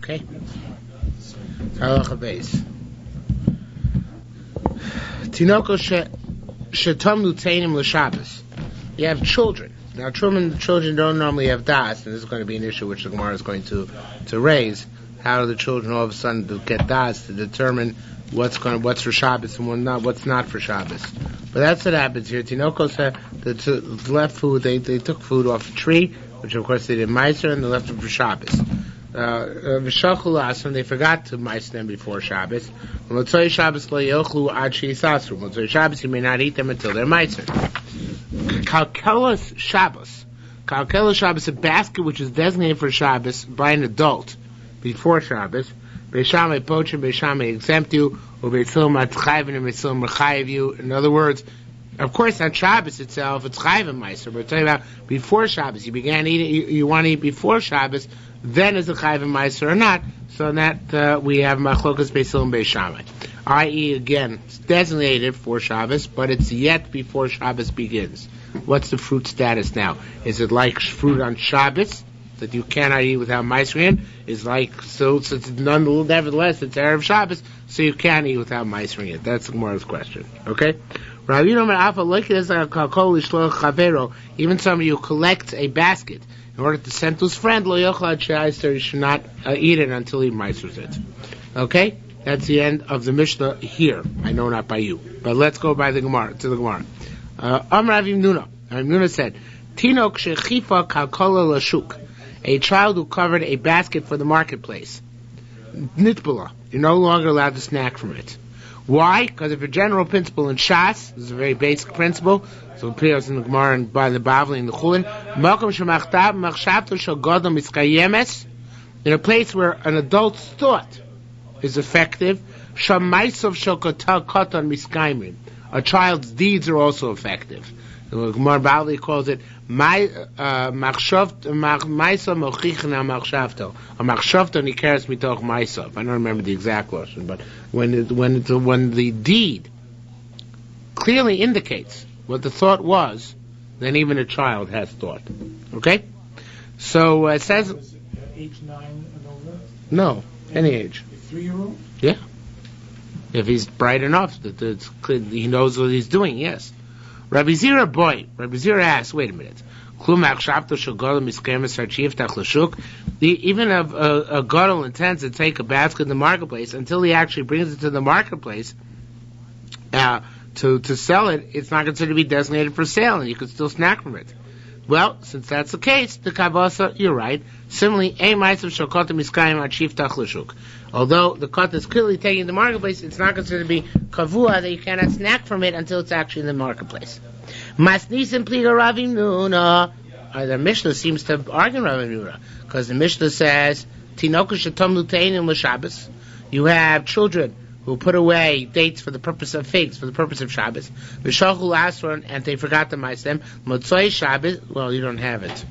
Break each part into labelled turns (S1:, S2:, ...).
S1: Okay? Halacha beis. Tinoko shetam luteinim l'Shabbos. You have children. Now, children don't normally have das, and this is going to be an issue which the Gemara is going to raise. How do the children all of a sudden get das to determine what's for Shabbos and what's not for Shabbos? But that's what happens here. Tinokos left food. They took food off a tree, which of course they did meiser, and they left it for Shabbos. V'shachul they forgot to meiser them before Shabbos. Motzei Shabbos lo yochlu ad sheisasru. Motzei Shabbos you may not eat them until they're meiser. Kalkelos Shabbos. Kalkelos Shabbos, a basket which is designated for Shabbos by an adult before Shabbos. Beishamay poach and Beishamay exempt you, or Beisilum atchayvin and Beisilum rechayev you. In other words, of course on Shabbos itself it's chayvin meiser, but we're talking about before Shabbos. You began eating, you want to eat before Shabbos, then is it chayvin meiser or not? So in that we have machlokas Beisilum Beishamay. I.e., again, it's designated for Shabbos, but it's yet before Shabbos begins. What's the fruit status now? Is it like fruit on Shabbos that you cannot eat without meisering? Is like since nevertheless it's Erev Shabbos, so you can't eat without meisering it. That's the Gemara's question. Okay. Even somebody who collects a basket in order to send to his friend, he should not eat it until he meisers it. Okay. That's the end of the Mishnah here. I know not by you, but let's go by the Gemara to the Gemara. Rav Yimnuna said, "Tinok shechifa kalkola lashuk," a child who covered a basket for the marketplace. Nitbula, you're no longer allowed to snack from it. Why? Because of a general principle in Shas, this is a very basic principle. So it appears in the Gemara and by the Bavli and the Chulin. In a place where an adult's thought is effective, a child's deeds are also effective. The Gemara Bavli calls it ma'isa mochichna machshavto. A machshavto nikeres mitoch ma'isa. I don't remember the exact lesson, but when the deed clearly indicates what the thought was, then even a child has thought. Okay? So it says
S2: age 9 and over?
S1: No, any age.
S2: 3-year-old?
S1: Yeah. If he's bright enough that he knows what he's doing, yes. Rabbi Zira asks, wait a minute. Even if a gadol intends to take a basket in the marketplace, until he actually brings it to the marketplace to sell it, it's not considered to be designated for sale, and you can still snack from it. Well, since that's the case, the kavasa, you're right. Similarly, although the cut is clearly taken in the marketplace, it's not considered to be kavua that you cannot snack from it until it's actually in the marketplace. Masnisim pliga Rav Yimnuna. The Mishnah seems to argue Rav Yimnuna, because the Mishnah says, Tinoku shetom luteinim l'Shabbos. You have children who put away dates for the purpose of figs, for the purpose of Shabbos. V'shachul asron, and they forgot to mice them. Motzoi Shabbos, well, you don't have it.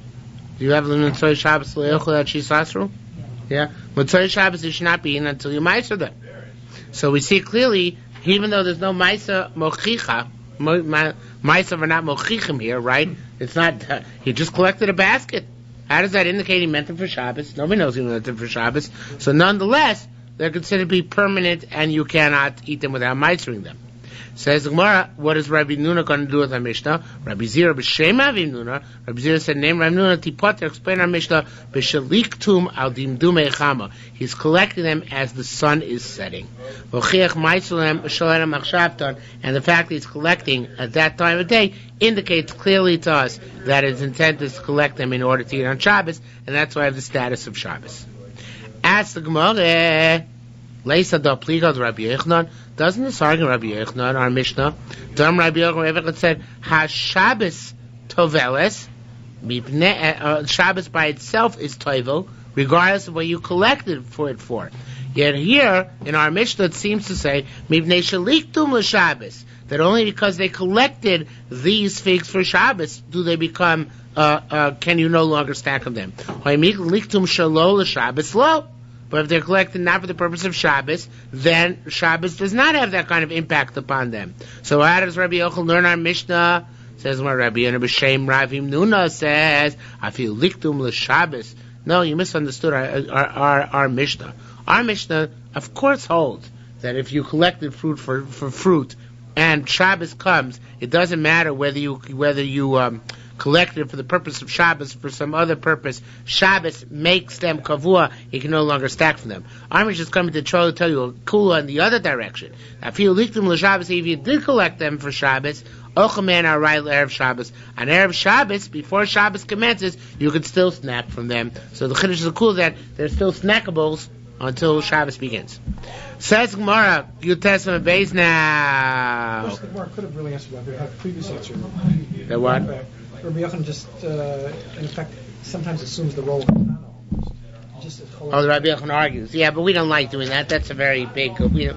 S1: Do you have the Motzoi Shabbos le'ochel ad shisasru? Yeah. Motzoi Shabbos, you should not be in until you mice them. So we see clearly, even though there's no maisa mochicha, maisa are not mochichim here, right? It's not, he just collected a basket. How does that indicate he meant them for Shabbos? Nobody knows he meant them for Shabbos. So nonetheless, they're considered to be permanent, and you cannot eat them without meisering them. Says the Gemara, what is Rabbi Nuna going to do with our Mishnah? Rabbi Zira b'shem Rabbi Nuna. Rabbi Zira said, name Rabbi Nuna tipoter, explain our Mishnah, b'shaliktum al dimdumei chama. He's collecting them as the sun is setting. V'chiach meiselem shalem achshavton, and the fact that he's collecting at that time of day indicates clearly to us that his intent is to collect them in order to eat on Shabbos, and that's why I have the status of Shabbos. Ask the Gemara, Leisa da pliga Rabbi Yochanan. Doesn't this argue Rabbi Yochanan, our Mishnah? Dam Rabbi Yochanan said, HaShabbos toveles. Shabbos by itself is tovel, regardless of what you collected for it for. Yet here, in our Mishnah, it seems to say, Mivnei shaliktum l'Shabbos, that only because they collected these figs for Shabbos do they become, can you no longer stack of them. Liktum shalo l'Shabbos lo. But if they're collected not for the purpose of Shabbos, then Shabbos does not have that kind of impact upon them. So how does Rabbi Yochanan learn our Mishnah? Says when Rabbi Yonah b'shem Rav Yimnuna says, I feel liktum l'Shabbos. No, you misunderstood our Mishnah. Our Mishnah, of course, holds that if you collected fruit for fruit and Shabbos comes, it doesn't matter whether you collected for the purpose of Shabbos for some other purpose. Shabbos makes them kavua. You can no longer stack from them. Our Mishnah is coming to try to tell you a kula in the other direction. If you did collect them for Shabbos, Ochaman are right Erev Shabbos. On Erev Shabbos, before Shabbos commences, you can still snack from them. So the Chiddush is cool that they're still snackables until Shabbos begins. Says Gemara, you test them a base now.
S2: The Gemara could have really answered that. They had a previous answer.
S1: The what?
S2: Rabbi Yochanan just, in effect, sometimes assumes the role of Tana almost.
S1: The Rabbi Yochanan argues. Yeah, but we don't like doing that. That's a very big. We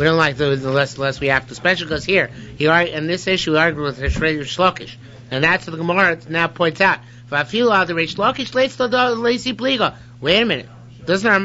S1: don't like doing it unless we have to. Especially because here, in this issue, he argued with Reish Lakish, and that's what the Gemara now points out. If I feel out the Reish Lakish, let's do the lazy pliga. Wait a minute. Doesn't our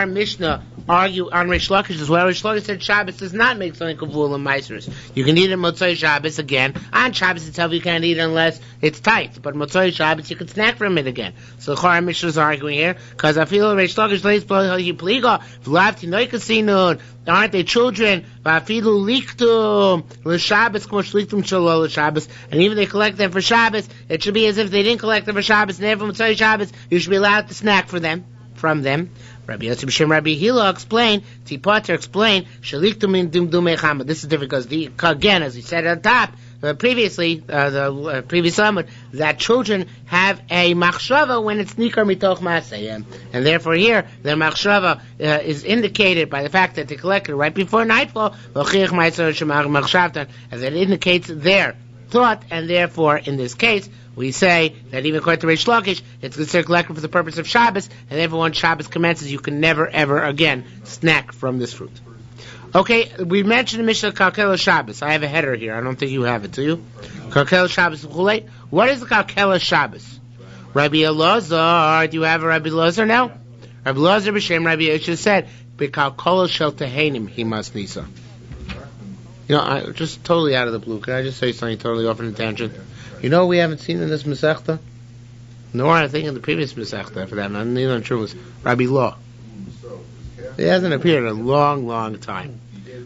S1: Mishnah argue on Reish Lakish as well? Reish Lakish said Shabbos does not make something kavul and Ma'asros. You can eat it Motzei Shabbos again. On Shabbos itself you can't eat it unless it's tight. But Motzei Shabbos you can snack from it again. So our Mishnah is arguing here because I feel Reish Lakish lays pliga v'lav tinoikasinun. Aren't they children? V'afilu liktum l'Shabbos k'mo shliktum shelo l'Shabbos. And even they collect them for Shabbos, it should be as if they didn't collect them for Shabbos. And every Motzei Shabbos you should be allowed to snack from them. Rabbi Yosef B'Shem Rabbi Hila explained, Tipater explained, Shaliktum in Dumdumei Chama. This is different because again, as we said at the top, previously, the previous summit, that children have a machshava when it's nikar mitoch maaseyem, and therefore here their machshava is indicated by the fact that they collected right before nightfall, as it indicates their thought, and therefore in this case we say that even according to Reish Lakish, it's considered collected for the purpose of Shabbos, and therefore when Shabbos commences, you can never ever again snack from this fruit. Okay, we mentioned the Mishnah Kalkela Shabbos. I have a header here. I don't think you have it, do you? Kalkela Shabbos. What is the Kalkela Shabbos? Rabbi Elazar. Do you have a Rabbi Elazar now? Rabbi Elazar B'Shem Rabbi Yosha said, "B'Kalkela Shel Tehanim He must nisa." I just totally out of the blue. Can I just say something totally off on a tangent? You know what we haven't seen in this Masechta? Nor I think in the previous Masechta for that. I'm not sure it was Rabbi Law. He hasn't appeared in a long, long time,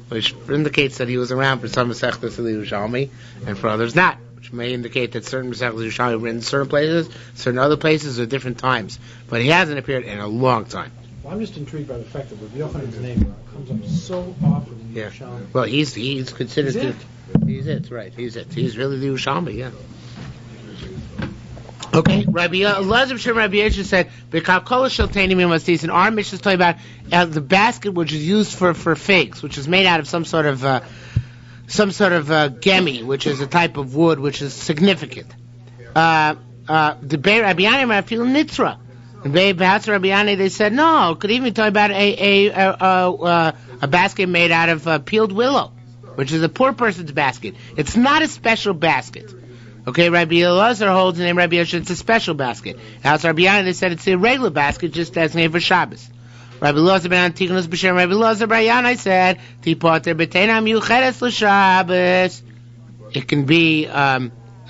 S1: which indicates that he was around for some Masechtas of the Yerushalmi and for others not, which may indicate that certain Masechtas of the Yerushalmi were in certain places, certain other places at different times. But he hasn't appeared in a long time.
S2: Well, I'm just intrigued by the fact that Rabbi Yochanan's name comes up so often in the Yerushalmi.
S1: Well, he's considered to... He's it, right. He's it. He's really the Yerushalmi, yeah. Okay, Rabbi Elazar B'Shem Rabbi Yosha said, "B'Kalkol Shel Teinim Mastis." And our Mishnah is talking about the basket which is used for figs, which is made out of some sort of gemi, which is a type of wood which is significant. The Bei Rabbi Yanai Rabbi Nitzra. And Bei Rabbi Yanai they said no. Could even talk about a basket made out of peeled willow, which is a poor person's basket. It's not a special basket. Okay, Rabbi Elazar holds the name Rabbi Yosha, it's a special basket. House Rabbi Yana, they said it's a regular basket, just designated for Shabbos. Rabbi Elazar ben Antigonus B'Shem Rabbi Elazar Rabbi Yana said, Tipoter b'teina miyucheres l'Shabbos. It can be,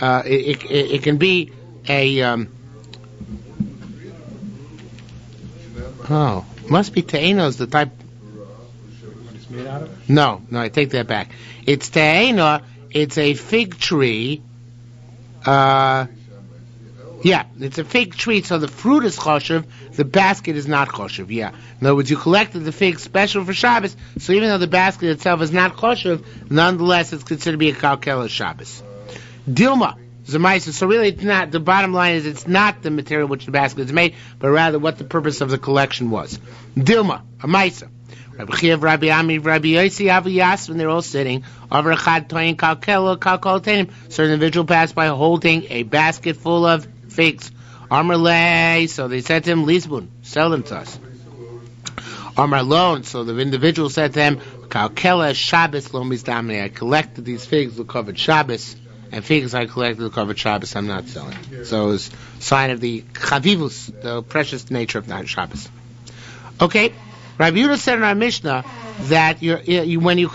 S1: it can be a, must be te'enos, the type.
S2: What it's made out of?
S1: No, I take that back. It's te'ena, it's a fig tree. It's a fig tree, so the fruit is choshev, the basket is not choshev, In other words, you collected the fig special for Shabbos, so even though the basket itself is not choshev, nonetheless it's considered to be a kalkela Shabbos. Dilma, Zemaisa, so really it's not, the bottom line is it's not the material which the basket is made, but rather what the purpose of the collection was. Dilma, a Maisa. Rabbi Chiyav, Rabbi Ami, Rabbi Yossi, Avi Yas, when they're all sitting, over Chad Toyin Kalkela, Kalkol Tenim, certain individual passed by holding a basket full of figs. Amar Lei, so they said to him, Lisbon, sell them to us. Amar Lon, so the individual said to him, Kalkela Shabbos lo mizdamne, I collected these figs to cover Shabbos, and figs I collected to cover Shabbos, I'm not selling. So it's a sign of the chavivus, the precious nature of Shabbos. Okay. Rabbi Yehuda said in our Mishnah that when you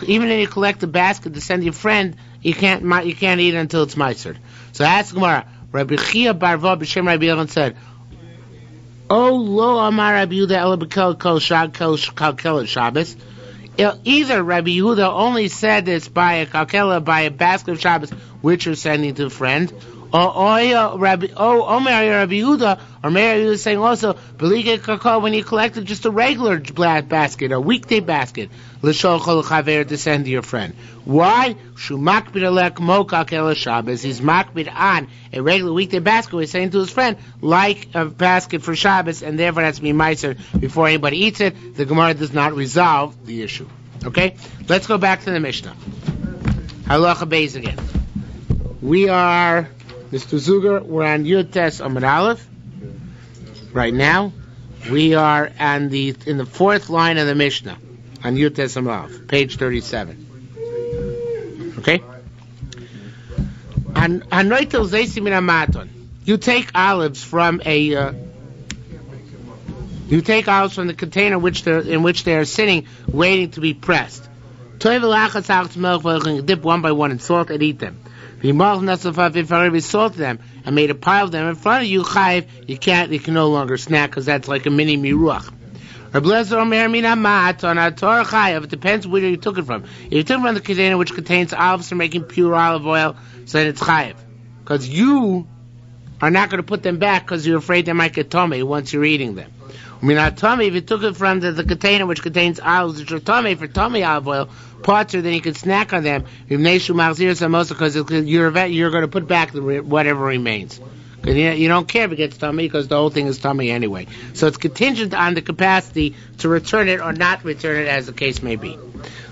S1: collect a basket to send your friend, you can't eat it until it's meisered. So ask Gemara. Rabbi Chia Barva B'Shem Rabbi Yochanan said, Oh lo amar Rabbi Yehuda ela b'kel kol Shabbos. Either Rabbi Yehuda only said this by a kalkela, by a basket of Shabbos, which you're sending to a friend, or Rabbi Yehuda, or Rabbi Yehuda saying also, when you collected just a regular basket, a weekday basket, l'shol chol chaver, to send to your friend. Why? Shu makbid alek mo kalkela Shabbos. He's makbid on a regular weekday basket. He's saying to his friend, like a basket for Shabbos, and therefore has to be meiser before anybody eats it. The Gemara does not resolve the issue. Okay? Let's go back to the Mishnah. Halacha Beis again. We are, Mr. Zuger, we're on Yud Tes Amud Aleph. Right now, we are in the fourth line of the Mishnah, on Yud Tes Amud Aleph, page 37. Okay? You take olives from the container in which they are sitting, waiting to be pressed. Dip one by one in salt and eat them. If you salted them and made a pile of them in front of you, chayiv, you can no longer snack because that's like a mini miruach. It depends where you took it from. If you took it from the container which contains olives for making pure olive oil, so then it's chayiv. Because you are not going to put them back because you're afraid they might get tummy once you're eating them. If you took it from the container which contains olives which are tummy for tummy olive oil, potter, then you can snack on them because you're going to put back whatever remains. You don't care if it gets tummy because the whole thing is tummy anyway. So it's contingent on the capacity to return it or not return it, as the case may be.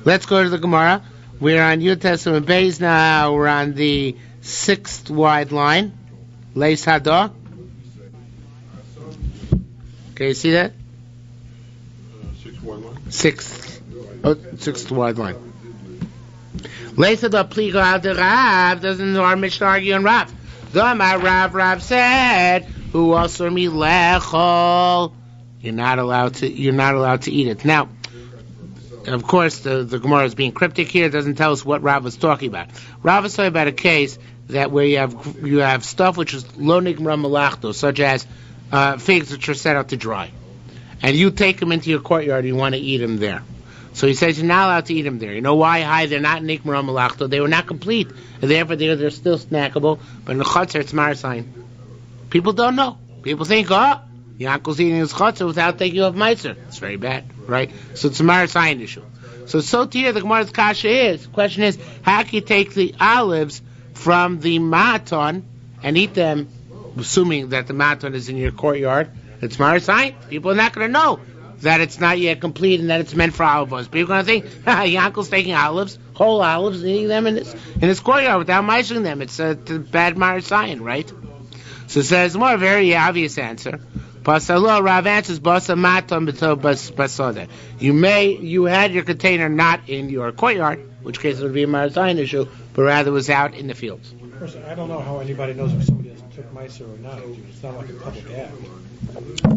S1: Let's go to the Gemara. We're on Yud Tes Amud Beis now. We're on the 6th wide line. Leis Hadah. Okay, you see that?
S3: 6th wide line.
S1: 6th wide line. Leis Hadah Pliga al de Rav. Doesn't our Mishnah argue on Rav? Rav said, "Who also me lechol." You're not allowed to eat it. Now, of course, the Gemara is being cryptic here. It doesn't tell us what Rav was talking about. Rav was talking about a case that where you have stuff which is lo nigmar malachto, such as figs which are set out to dry, and you take them into your courtyard and you want to eat them there. So he says you're not allowed to eat them there. You know why? Hi, they're not nikmar malachto. They were not complete, and therefore they're still snackable. But in the chutzner, it's marasayin. People don't know. People think, Yankel's eating his chutzner without taking off meiser. It's very bad, right? So it's a marasayin issue. So here the Gemara's kasha is. The question is, how can you take the olives from the ma'aton and eat them, assuming that the ma'aton is in your courtyard? It's marasayin. People are not going to know that it's not yet complete and that it's meant for olive oil. People are going to think, Yankel's taking olives, whole olives, and eating them in his courtyard without measuring them. It's a bad marasayin, right? So it says more a very obvious answer. Pasalo, Rav answers, Basa maton b'to basode. You had your container not in your courtyard, in which case it would be a marasayin issue, but rather was out in the fields.
S2: Of course, I don't know how anybody knows if somebody else took meiser or not. It's not like a public act.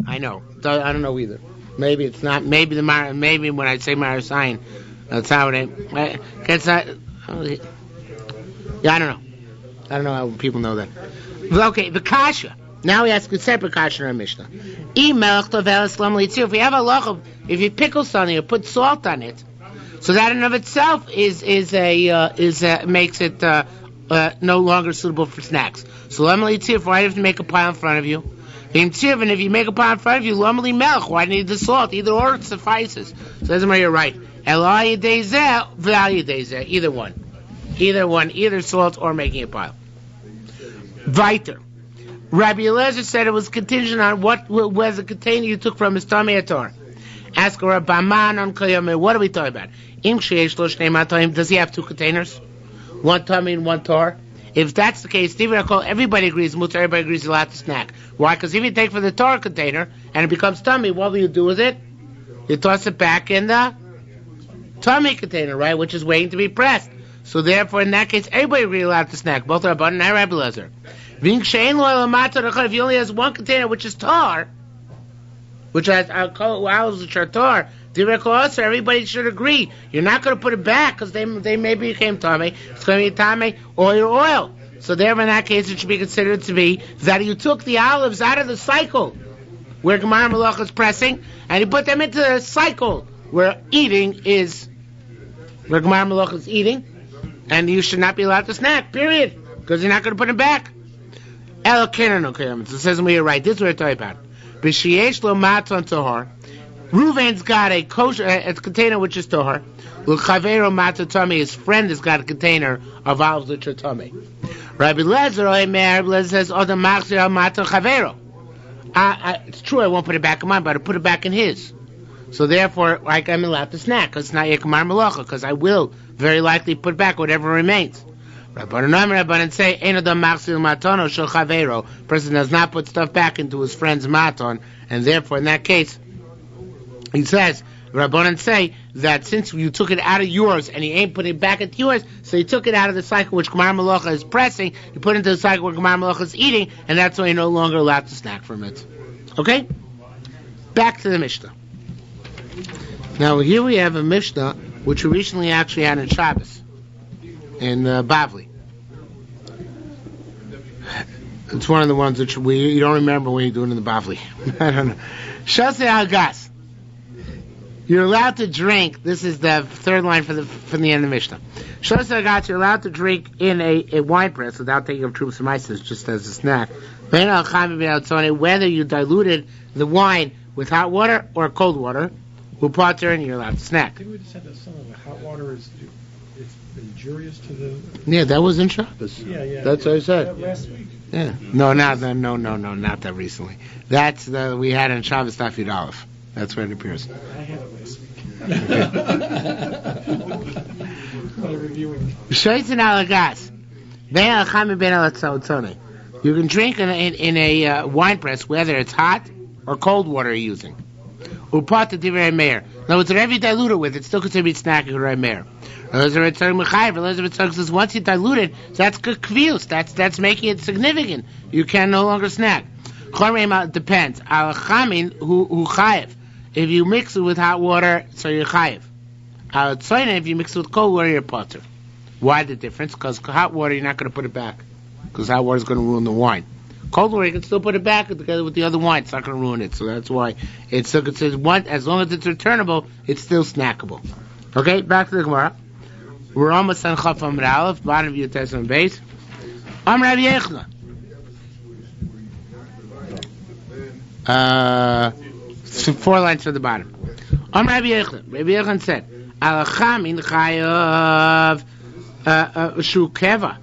S1: I know. I don't know either. Maybe it's not. Maybe when I say marasayin, that's how it. It's not. Yeah, I don't know. I don't know how people know that. Okay, the kasha. Now we ask a separate kasha in our Mishnah. If you have a loch, if you pickle something or put salt on it, so that in of itself makes it no longer suitable for snacks. So why do you have to make a pile in front of you? And if you make a pile in front of you, lamali melch, why do you need the salt? Either or it suffices. So that's where you're right. Either one. Either salt or making a pile. Weiter. Rabbi Eliezer said it was contingent on what was the container you took from his Tamei Ator. Ask Rabbaman on Koyome, what are we talking about? Does he have two containers? One Tamei and one Tor? If that's the case, everybody agrees, mutar, everybody agrees you're allowed to snack. Why? Because if you take from the Torah container and it becomes tummy, what will you do with it? You toss it back in the tummy container, right? Which is waiting to be pressed. So therefore, in that case, everybody agrees you're allowed to snack. Both Rabban and Rabbi Lezer. If he only has one container, which is tar, which has olives which are tar, everybody should agree. You're not going to put it back because they maybe became tummy. It's going to be tummy or your oil. So therefore, in that case, it should be considered to be that you took the olives out of the cycle where Gemara Malacha is pressing, and he put them into a cycle where eating is, where Gemara Malacha is eating, and you should not be allowed to snack, period, because you're not going to put them back. El Kenan, okay, it says we are right. This is what we're talking about. B'shiesh lo maton tohar. Reuven's got a kosher, a container which is tohar. L'chavero maton tummy. His friend has got a container of olives which are tummy. Rabbi Lezer Omer says, "Odam machzir al maton chavero." It's true, I won't put it back in mine, but I put it back in his. So therefore, like, I'm allowed to snack because it's not Yekamar Malacha, because I will very likely put back whatever remains. Rabbanan say, Enodam machzir matono shel chavero. Person does not put stuff back into his friend's maton, and therefore, in that case, he says, Rabbanan say that since you took it out of yours and he ain't putting it back into yours, so he took it out of the cycle which Gemara Malacha is pressing, you put it into the cycle where Gemara Malacha is eating, and that's why you're no longer allowed to snack from it. Okay? Back to the Mishnah. Now here we have a Mishnah which we recently actually had in Shabbos, in Bavli. It's one of the ones which you don't remember when you do it in the Bavli. I don't know. Shasei Hagas. You're allowed to drink. This is the third line from the end of the Mishnah. Shasei Hagas. You're allowed to drink in a wine press without taking of troops and mices, just as a snack. Whether you diluted the wine with hot water or cold water, upater, and you're allowed to snack.
S2: I think we just had that some of the hot water is it's injurious to the.
S1: Yeah, that was in Shabbos.
S2: Yeah.
S1: That's what I said.
S2: Last week.
S1: Yeah. No, not that recently. That's we had in Shabbos Daf Yud Aleph. That's where it appears.
S2: I had it last week. But I'm reviewing.
S1: Shaitzin alagas. You can drink in a wine press, whether it's hot or cold water you're using. Upata divrei meir. Now, whatever you dilute it with, it's still considered snacking divrei meir. Elizabeth says once you dilute it, that's good kvius. That's making it significant. You can no longer snack. It depends. Al chamin hu chayev. If you mix it with hot water, so you're chayev. Al tzoyne, if you mix it with cold water, you're potter. Why the difference? Because hot water, you're not going to put it back, because hot water is going to ruin the wine. Cold water, you can still put it back together with the other wine. It's not going to ruin it. So that's why it's still considered one. As long as it's returnable, it's still snackable. Okay, back to the Gemara. We're almost on Chaf Amud Aleph, bottom of your Testament base. Rabbi Yechna. 4 lines to the bottom. Rabbi Yechna. Rabbi Yechna said, Alachamin chayav shukeva.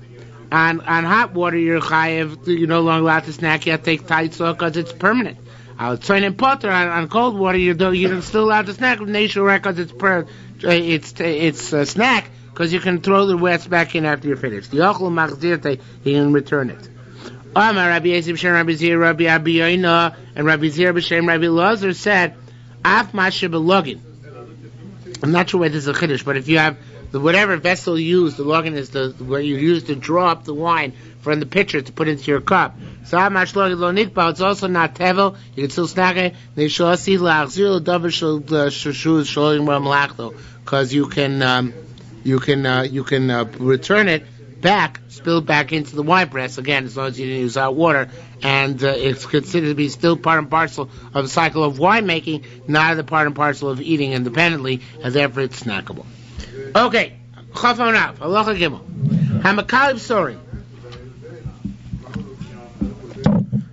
S1: On hot water, you're chayav. You're no longer allowed to snack. You have to take taitzo because it's permanent. On cold water, you're still allowed to snack with nation because it's a snack, because you can throw the wets back in after you're finished. The ochel machzirte, you can return it. Rabbi Yezim Shem Rabbi Zir Rabbi Abiyayna and Rabbi Zir B'Shem Rabbi Lazar said, Af Mashe Belogin. I'm not sure whether this is a chiddush, but if you have whatever vessel you use, the login is where you use to draw up the wine from the pitcher to put into your cup. So it's also not tevel. You can still snack it. Because you can return it back, spill it back into the wine press again, as long as you didn't use hot water, and it's considered to be still part and parcel of the cycle of winemaking, not the part and parcel of eating independently, and therefore it's snackable. Okay, Chaf Amud Aleph, Halacha Gimel. Hamakalib Sorin.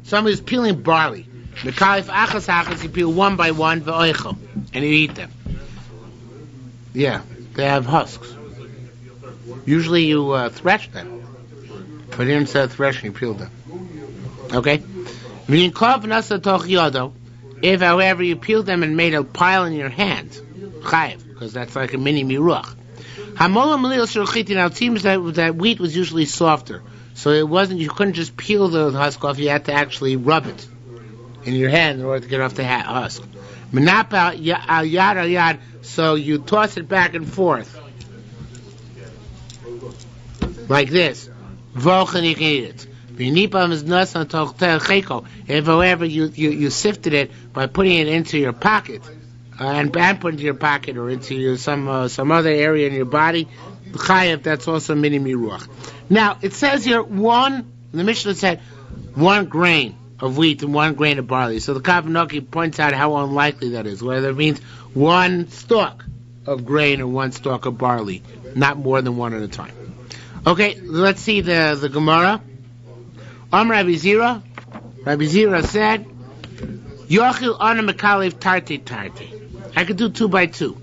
S1: Somebody's peeling barley. The kalif achas, you peel one by one, ve'oichel, and you eat them. Yeah, they have husks. Usually you thresh them, but here instead of threshing, you peel them. Okay? If, however, you peeled them and made a pile in your hand, chayiv, because that's like a mini miruach. Now it seems that wheat was usually softer, so it wasn't. You couldn't just peel the husk off. You had to actually rub it in your hand in order to get off the husk. Menapa al yad, so you toss it back and forth like this. Vochen, you can eat it. If, however, you sifted it by putting it into your pocket, and put into your pocket or into some other area in your body, chayav, that's also mini miruach. Now it says here the Mishnah said 1 grain of wheat and 1 grain of barley. So the Kapanoki points out how unlikely that is, whether it means 1 stalk of grain or 1 stalk of barley, not more than 1 at a time. Okay, let's see the Gemara. Rabbi Zira. Rabbi Zira said, Yochil ana mekalev tarti. I could do 2 by 2.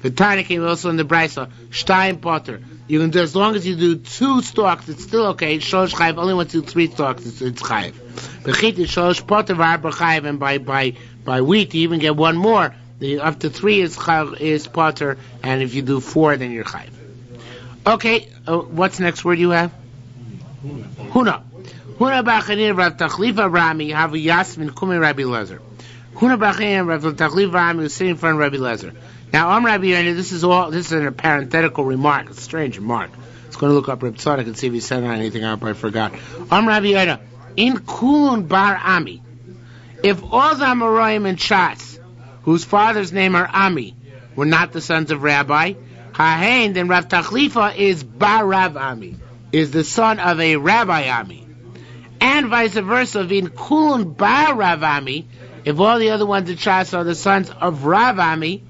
S1: The Tana came also in the Brisa, Stein Potter. You can do, as long as you do 2 stalks, it's still okay. Shlosh Chayiv, only once you do 3 stalks, it's Chayiv. Bechit is Shlosh Potter v'arba Chayiv, and by wheat you even get 1 more. Up to 3 is Potter, and if you do 4, then you're Chayiv. Okay, what's the next word you have? Huna. Huna b'achanir Rav Tachlifa Rami havu Yasmin Kumi Rabbi Lezer. Huna b'achanir Rav Tachlifa Rami was sitting in front of Rabbi Lezer. Now, Rabbi Yonah, this is a parenthetical remark, a strange remark. I was going to look up Reb Tzadok and see if he said anything up, I forgot. Rabbi Yonah, in Kulun Bar Ami, if all the Amoraim and Shas, whose fathers' name are Ami, were not the sons of Rabbi, Hahain, then Rav Tachlifa is Bar Rav Ami, is the son of a Rabbi Ami. And vice versa, in Kulun Bar Rav Ami, if all the other ones in Shas are the sons of Rav Ami.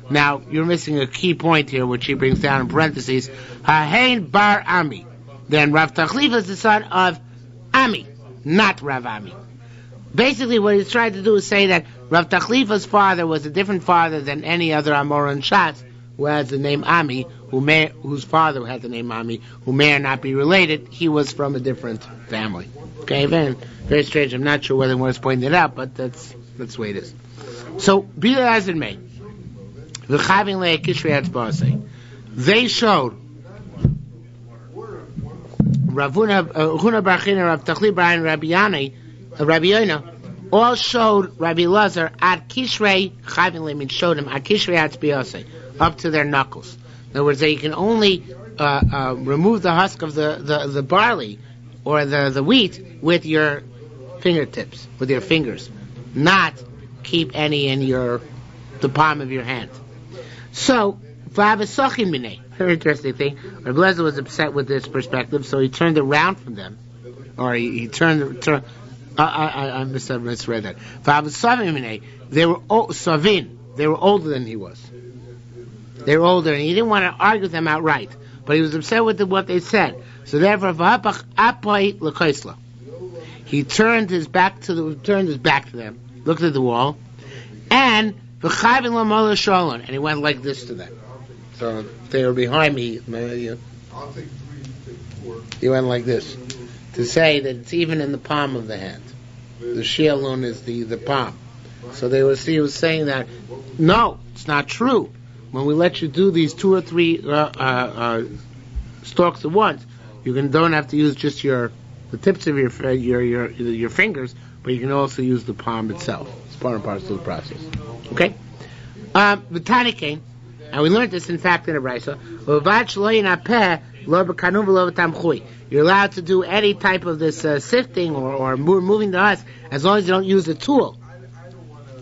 S1: Now, you're missing a key point here, which he brings down in parentheses. Hahain Bar Ami. Then Rav Tachlifa is the son of Ami, not Rav Ami. Basically, what he's trying to do is say that Rav Tachlifa's father was a different father than any other Amor and Shatz who has the name Ami, whose father had the name Ami, who may or not be related. He was from a different family. Okay, very strange. I'm not sure whether he wants to point it out, but that's the way it is. So, be that as it may, they showed Huna Barchina, Rav Tachli Brian, Rabbi Yonah, all showed Rabbi Lazar at Kishrei Chavin means showed him at Kishrei Atzbiyosei, up to their knuckles. In other words, they can only remove the husk of the barley or the wheat with your fingertips, with your fingers, not keep any in the palm of your hand. So, very interesting thing. Rabbi Lezer was upset with this perspective, so he turned around from them, or he turned. I misread that. They were Savin. They were older than he was. They were older, and he didn't want to argue with them outright, but he was upset with what they said. So therefore, he turned his back to them, looked at the wall, and he went like this to them. So they were behind me. He went like this to say that it's even in the palm of the hand. The shiur is the palm. So he was saying that no, it's not true. When we let you do these 2 or 3 stalks at once, you don't have to use just the tips of your fingers, but you can also use the palm itself. It's part and parcel of the process. Okay? The Tani came, and we learned this in fact in a Brisa. You're allowed to do any type of this sifting or moving the husk as long as you don't use a tool.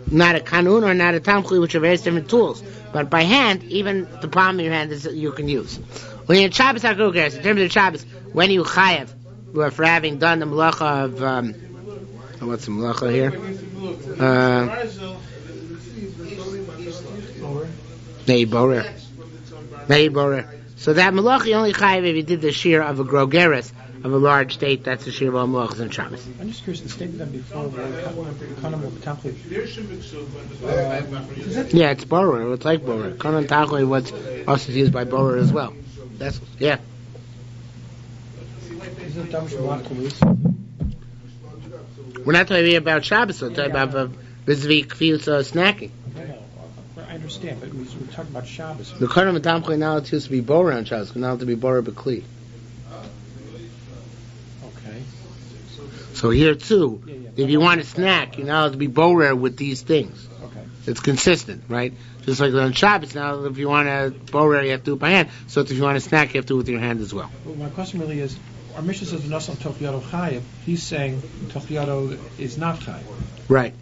S1: Not a kanun or not a tamchui, which are various different tools. But by hand, even the palm of your hand you can use. When you're in Shabbos HaGugeres, in terms of Shabbos, when you chayev, for having done the melacha of what's the melacha here? Nei borer. So that melacha you only chayev if you did the shiur of a grogeres, of a large date. That's the shiur of all melachas in Shabbos.
S2: I'm just curious, the statement done before,
S1: yeah, it's borer. It's like borer. Kanan tachli, what's also used by borer as well. That's yeah. We're not talking about Shabbos. We're talking about bizvi kfiyus snacking.
S2: I understand, but we're talking about Shabbos.
S1: The Kanan Tamchui now it used to be borer on Shabbos. Now to be borer b'kli.
S2: Okay.
S1: So here too, if you want a snack, you're now allowed to be borer with these things.
S2: Okay.
S1: It's consistent, right? Just like on Shabbos, now if you want a borer, you have to do it by hand. So if you want a snack, you have to do it with your hand as well.
S2: Well, my question really is, our Mishnah says V'nosam Tochiyado Chayev. He's saying Tochiyado is not Chayev.
S1: Right.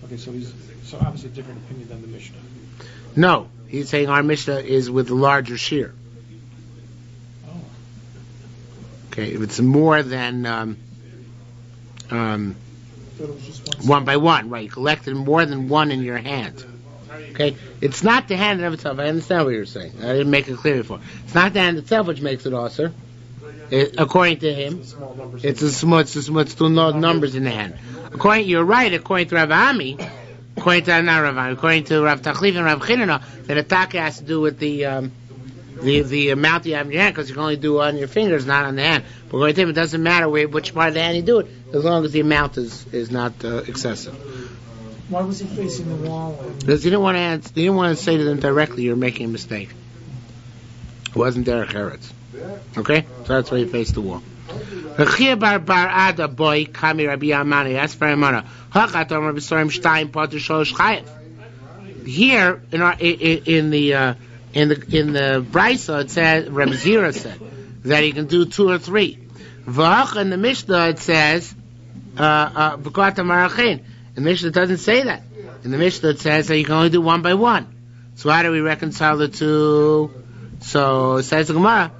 S2: Okay, so obviously a different opinion than the Mishnah.
S1: No, he's saying our Mishnah is with the larger shiur.
S2: Oh.
S1: Okay, if it's more than
S2: But it was just
S1: one by one, right? You collected more than one in your hand. Okay? It's not the hand of itself. I understand what you're saying. I didn't make it clear before. It's not the hand itself which makes it also. According to him,
S2: small numbers.
S1: it's still no numbers in the hand. You're right, according to Rav Ami, according to Rav Tachlif and Rav Chinana, that a taka has to do with the amount you have in your hand, because you can only do it on your fingers, not on the hand. But according to him, it doesn't matter which part of the hand you do it, as long as the amount is not excessive.
S2: Why was he facing the wall?
S1: Because he didn't want to say to them directly, you're making a mistake. It wasn't Derech Eretz. Okay? So that's why he faced the wall. Here in the Brisa it says, Rabbi Zira said that he can do 2 or 3. In the Mishnah it says in the Mishnah it doesn't say that. In the Mishnah it says that you can only do 1 by 1. So how do we reconcile the two? So it says the Gemara,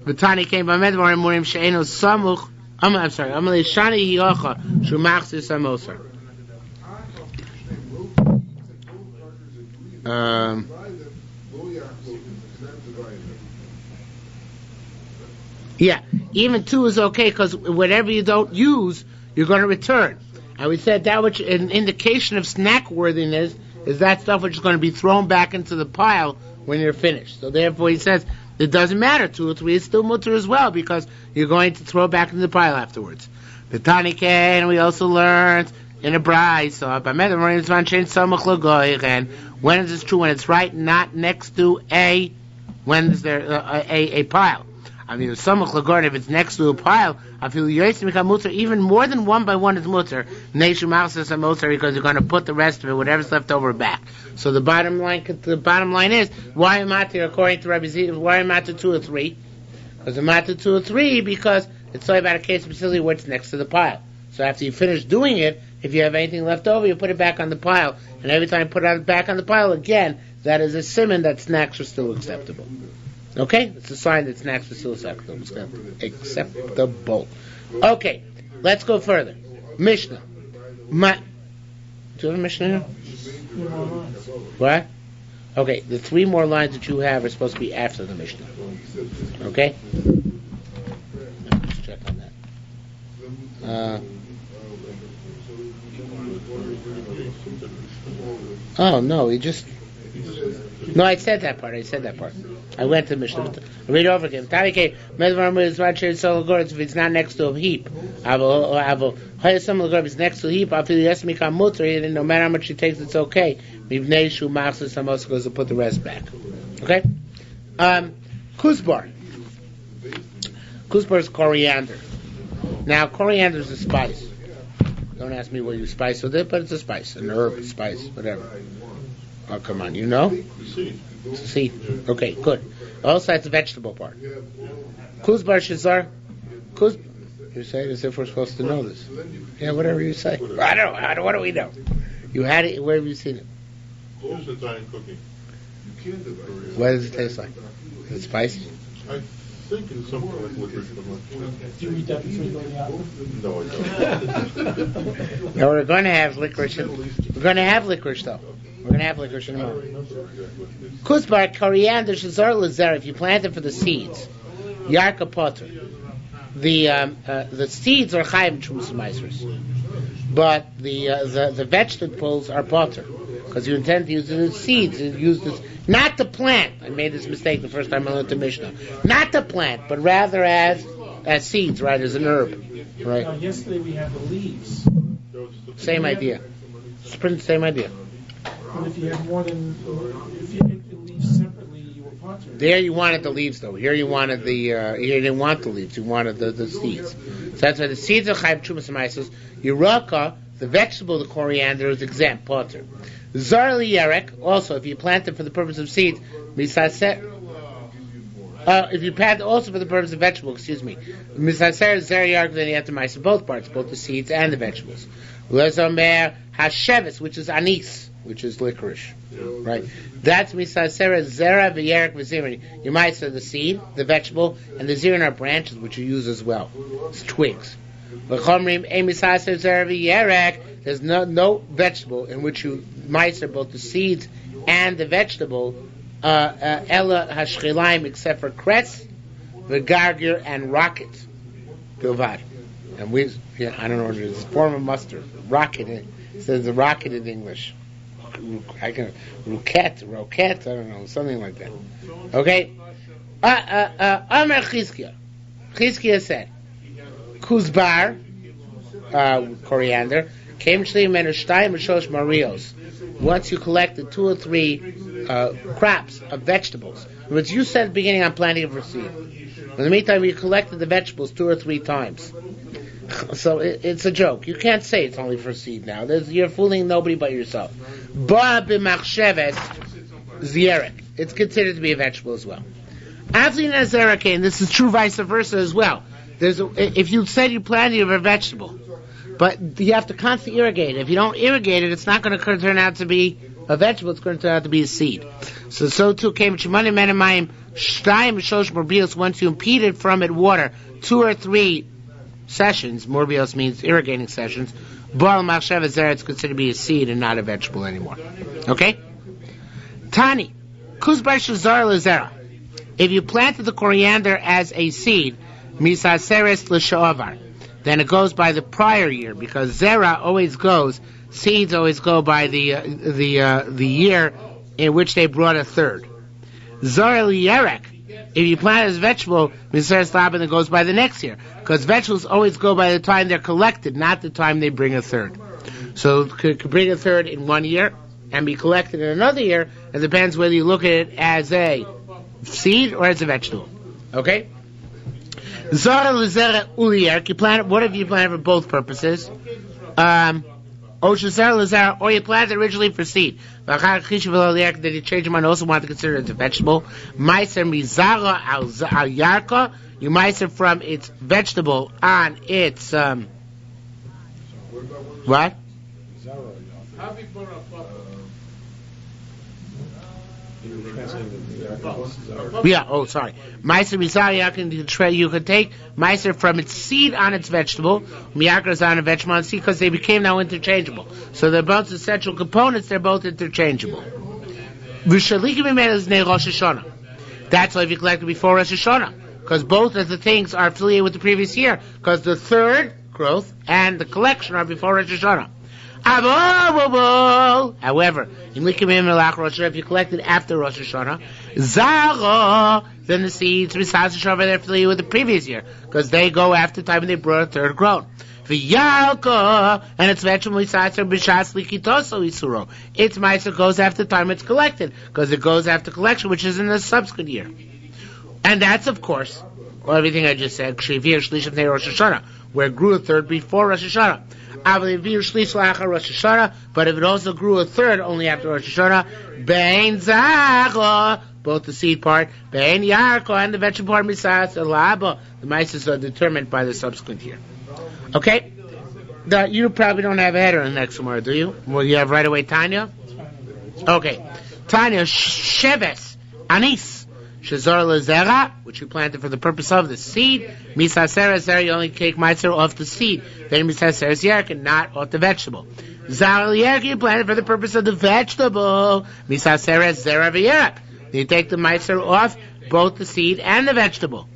S1: V'tani came by Medvar Murim She'eno Samuch. I'm sorry. Amalei Shani Hiyocha Shumachsi Samosar. Yeah, even 2 is okay because whatever you don't use, you're going to return. And we said that which an indication of snack worthiness is that stuff which is going to be thrown back into the pile when you're finished. So therefore he says it doesn't matter, 2 or 3 is still mutter as well because you're going to throw it back into the pile afterwards. The Tanike, and we also learned in a Brisa, and when is this true? When it's right, not next to when is there a pile? I mean, if it's next to a pile, I feel even more than 1 by 1 is mutter. Because you're going to put the rest of it, whatever's left over, back. So the bottom line is, why am I according to Rabbi Z? Why am I 2 or 3? Because I'm 2 or 3 because it's talking about a case specifically where it's next to the pile. So after you finish doing it, if you have anything left over, you put it back on the pile. And every time you put it back on the pile again, that is a siman that snacks are still acceptable. Okay? It's a sign that snacks are still acceptable. Okay, let's go further. Mishnah. Do you have a Mishnah here? What? Okay, the 3 more lines that you have are supposed to be after the Mishnah. Okay? Let's check on that. Oh, no, No, I said that part. I went to Mishnah. Read over again. If it's not next to a heap, if it's next to a heap, no matter how much he takes, it's okay. Goes to put the rest back. Okay? Kuzbar. Kuzbar is coriander. Now, coriander is a spice. Don't ask me what you spice with it, but it's a spice. An herb, spice, whatever. Oh, come on, you know? It's a seed. Okay, good. Also, it's a vegetable part. Kuzbar Shazar. You say it as if we're supposed to know this. Yeah, whatever you say. I don't know. What do we know? You had it. Where have you seen it?
S3: Most of the time cooking.
S1: What does it taste like? Is it spicy?
S3: I think it's something like licorice.
S2: Do you eat that before you go to the opera?
S3: No, I don't.
S1: No, we're going to have licorice. We're going to have licorice, though. We're going to have licorice in a moment. Kuzbar, coriander, shazar lazar, if you plant it for the seeds. Yarka potter. The seeds are chayim Yerushalmi Ma'asros. But the vegetables are potter. Because you intend to use it as seeds. You use this, not to plant. I made this mistake the first time I learned the Mishnah. Not to plant, but rather as seeds, right, as an herb. Right.
S2: Yesterday we had the leaves.
S1: Same idea. Same idea.
S2: But if you have more than, if you ate the leaves separately, you were potter.
S1: There you wanted the leaves, though. Here you wanted here you didn't want the leaves. You wanted the seeds. So that's why the seeds are chayv Yerushalmi Ma'asros. Yeraka, the vegetable, the coriander, is exempt, potter. Zar liyarek, also, if you plant it for the purpose of seeds, if you plant also for the purpose of vegetable, misaser zar yarek, then you have to mice both parts, both the seeds and the vegetables. Lezomer hashevis, which is anis, which is licorice, right? That's misaser zera v'yarek v'zirin. You mice the seed, the vegetable, and the zirin are branches which you use as well. It's twigs. There's no vegetable in which you meiser both the seeds and the vegetable, ella hashchilaim, except for cress, v'gargir, and rocket. Bilvad. And I don't know what it is. It's a form of mustard. Rocket. It says the rocket in English. Roquette, I don't know, something like that. Okay? Amar Chizkiah. Chizkiah said, Kuzbar, coriander, came shlim menashtayim m'shosh marios. Once you collected 2 or 3 crops of vegetables, which you said at the beginning, I'm planting it for seed. In the meantime, you collected the vegetables 2 or 3 times. So it's a joke. You can't say it's only for seed now. You're fooling nobody but yourself. Ba b'machsheves zierek. It's considered to be a vegetable as well. Aflin azerake, and this is true vice versa as well. If you said you planted a vegetable, but you have to constantly irrigate it. If you don't irrigate it, it's not going to turn out to be a vegetable. It's going to turn out to be a seed. So too came shemani menamayim shtayim shosh morbios. Once you impeded from it water 2 or 3 sessions, morbios means irrigating sessions, bal machshev zer, it's considered to be a seed and not a vegetable anymore. Okay? Tani, kuzbar shazar lezera. If you planted the coriander as a seed, misaseres l'shoavar, then it goes by the prior year, because zera always goes, seeds always go by the year in which they brought a third. Zar liyerek, if you plant it as a vegetable, misaseres laban, it goes by the next year, because vegetables always go by the time they're collected, not the time they bring a third. So it could bring a third in 1 year and be collected in another year. It depends whether you look at it as a seed or as a vegetable. Okay? Zara lezera uliyer, you plant it, what if you plant it for both purposes? Or you planted it originally for seed. Then you change your mind, also want to consider it as a vegetable. Meiser mizara al yarka, you meiser from its vegetable on its what? Yeah, sorry. Meiser mizara, you can take meiser from its seed on its vegetable, miyakra is on a vegetable on seed, because they became now interchangeable. So they're both essential components, they're both interchangeable. That's why if you collect it before Rosh Hashanah, because both of the things are affiliated with the previous year, because the third growth and the collection are before Rosh Hashanah. However, if you collect it after Rosh Hashanah, then the seeds they're affiliated with the previous year, because they go after the time when they brought a third grown. And its vegetable its meiser goes after the time it's collected, because it goes after collection, which is in the subsequent year. And that's, of course, everything I just said, where it grew a third before Rosh Hashanah. But if it also grew a third only after Rosh Hashanah, both the seed part, and the vegetable part, the meises are determined by the subsequent year. Okay? You probably don't have a header in the next one, do you? Well, you have right away Tanya? Okay. Tanya, Sheves, Anis, Shazar Lezera, which you planted for the purpose of the seed. Misaseres Zera, you only take meiser off the seed. Then Misaseres Yerkin, not off the vegetable. Zar Yerkin, you planted for the purpose of the vegetable. Misaseres Zera V'Yerak. You take the meiser off both the seed and the vegetable.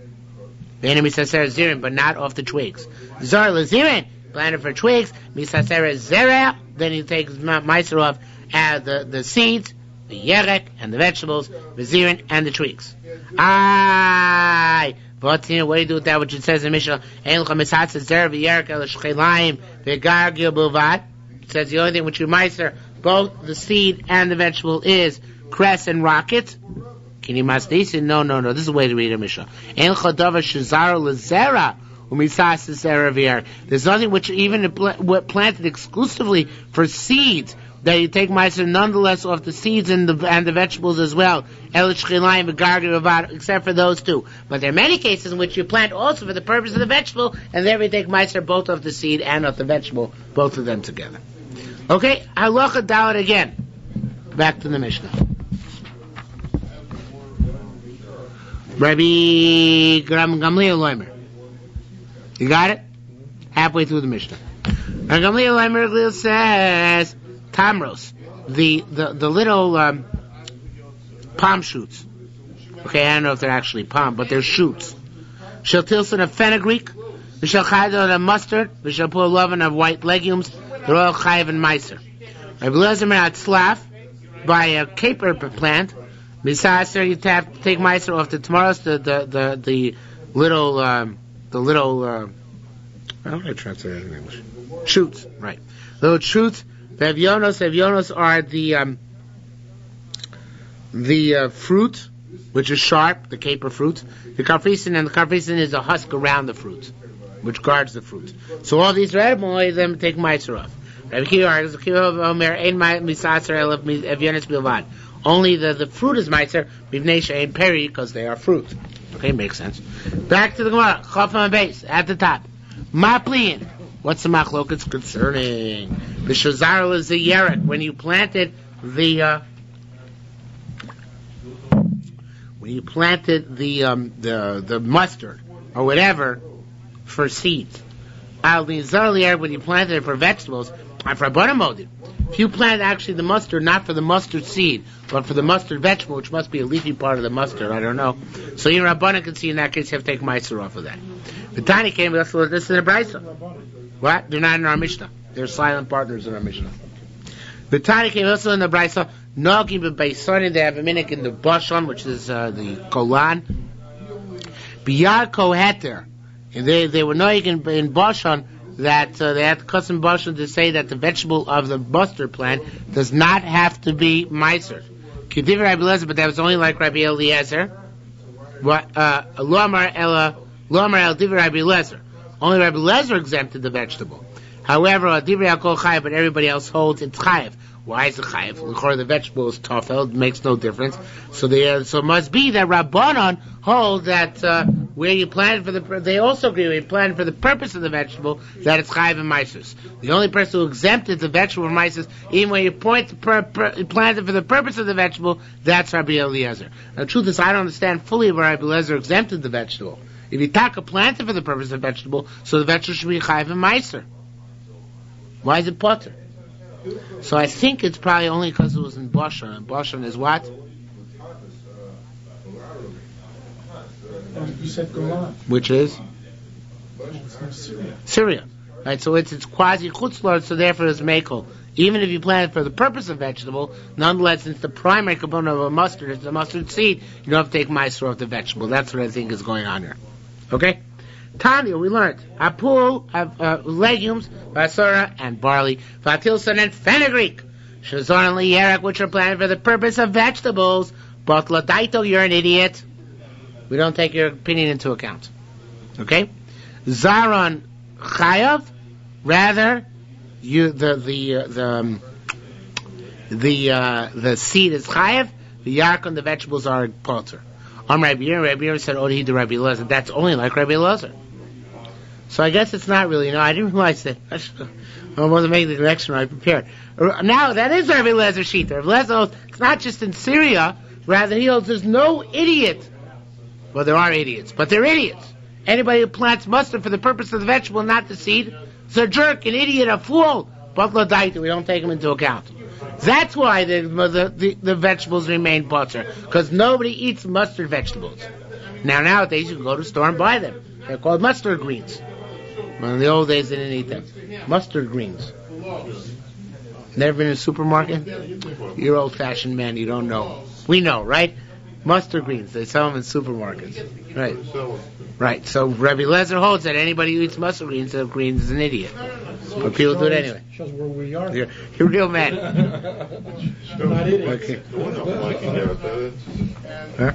S1: Then Misaseres Zirin, but not off the twigs. Zar Lezirin, planted for twigs. Misaseres Zera, then you take meiser off the seeds, the yerek, and the vegetables, the zirin, and the twigs. What do you do with that, which it says in Mishnah? It says the only thing which you meiser, both the seed and the vegetable, is cress and rocket. Can you mas this? No. This is the way to read a Mishnah. There's nothing which even planted exclusively for seeds that you take meiser nonetheless off the seeds and the vegetables as well, except for those two. But there are many cases in which you plant also for the purpose of the vegetable, and there we take meiser both of the seed and of the vegetable, both of them together. Okay, halacha dalet again. Back to the Mishnah. Rabbi Gamliel Loimer. You got it? halfway through the Mishnah. And Gamliel says, Tamros, the little palm shoots. Okay, I don't know if they're actually palm, but they're shoots. Shall tilson of fenugreek, we shall chaydon of mustard, we shall put leaven of white legumes, they're all chayiv and meiser. Rabbi Eliezer at Slav, by a caper plant, besides there you have to take meiser off the tomorrow's the little how do I translate it in English? Shoots, right. Little shoots. The evyonos are the fruit, which is sharp, the caper fruit. The karfrisin is a husk around the fruit, which guards the fruit. So all these are edible, only them take meiser off. Only the fruit is meiser, and peri, because they are fruit. Okay, makes sense. Back to the Gemara, Chafam base at the top. Mapliin. What's the machlokas concerning? The shazar is the yerek. When you planted the mustard or whatever for seeds. When you planted it for vegetables, for bonamodin. If you plant actually the mustard, not for the mustard seed, but for the mustard vegetable, which must be a leafy part of the mustard, I don't know. So your Rabbanan can see in that case you have to take meiser off of that. The Tani came, this is in the Brisa. What? They're not in our Mishnah. They're silent partners in our Mishnah. The Tani came also in the Brisa. Nogim b'Beisoni, they have a minhag in the Bashan, which is the Kolan. Biyar Koheter. And they were knowing in Bashan that they had custom Bashan to say that the vegetable of the mustard plant does not have to be meiser. Kediv Rabbi Eliezer, but that was only like Rabbi Eliezer. What? Lo Amar el Divrei Rabbi Eliezer. Only Rabbi Eliezer exempted the vegetable. However, Divrei Akol Chayev, but everybody else holds it's Chayev. Why is it Chayev? The vegetable is tofel, it makes no difference. So it must be that Rabbanon hold that where you planted for they also agree where you planted for the purpose of the vegetable, that it's Chayev and Meisus. The only person who exempted the vegetable from Meisus, even when you planted for the purpose of the vegetable, that's Rabbi Eliezer. Now, the truth is, I don't understand fully where Rabbi Eliezer exempted the vegetable. If you take a planted for the purpose of the vegetable, so the vegetable should be Chayev and Meiser. Why is it potter? So I think it's probably only because it was in Bashan. And Bashan is what?
S2: You said Golan.
S1: Which is?
S2: Syria.
S1: Syria. Right, so it's quasi chutzlard, so therefore it's mekel. Even if you plant it for the purpose of vegetable, nonetheless, since the primary component of a mustard is the mustard seed, you don't have to take meiser off the vegetable. That's what I think is going on here. Okay? Tanya, we learned apul legumes, basura, and barley, fatilson and fenugreek, shazon and liyerek, which are planted for the purpose of vegetables. But ladaito, you're an idiot. We don't take your opinion into account. Okay? Zaron chayav, rather, the seed is chayav, the yarkon, the vegetables are potter. Rabbi Yehuda said, "Odi to Rabbi Eliezer." That's only like Rabbi Eliezer. So I guess it's not really. No, I didn't realize that. I wasn't making the connection when I prepared. Now that is Rabbi Eliezer sheet. Rabbi Eliezer holds it's not just in Syria. Rather, he holds there's no idiot. Well, there are idiots, but they're idiots. Anybody who plants mustard for the purpose of the vegetable, not the seed, is a jerk, an idiot, a fool. But we don't take them into account. That's why the vegetables remain butter, because nobody eats mustard vegetables. Nowadays you can go to the store and buy them. They're called mustard greens. Well, in the old days they didn't eat them. Mustard greens. Never been in a supermarket? You're old-fashioned man, you don't know. We know, right? Mustard greens, they sell them in supermarkets. Right. Right, so Rabbi Eliezer holds that anybody who eats mustard greens is an idiot. But people do it anyway.
S2: Shows where we are.
S1: You're a real man.
S2: Not idiots.
S1: Okay.
S3: Huh?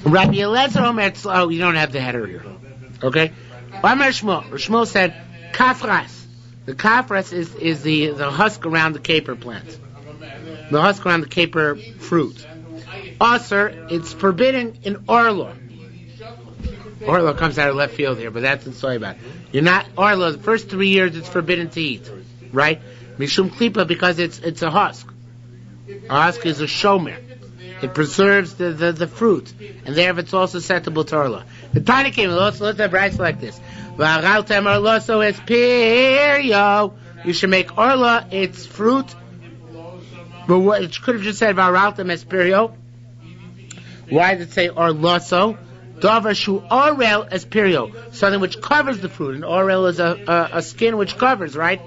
S1: Rabbi Eliezer Omer, you don't have the header here. Okay? Omer Shmuel said, kafras. The kafras is the husk around the caper plant. The husk around the caper fruit. Aser, it's forbidden in Orla. Orla comes out of left field here, but that's in Soybat. You're not Orla. The first 3 years it's forbidden to eat, right? Mishum klipa, because it's a husk. A husk is a shomer. It preserves the fruit, and therefore it's also acceptable to Orla. The tiny came. Let's have rice like this. V'araltem orloso es pirio. You should make orla its fruit. But what it could have just said v'araltem es pirio. Why did it say orloso? Davar shu orel es pirio. Something which covers the fruit. And orel is a skin which covers, right?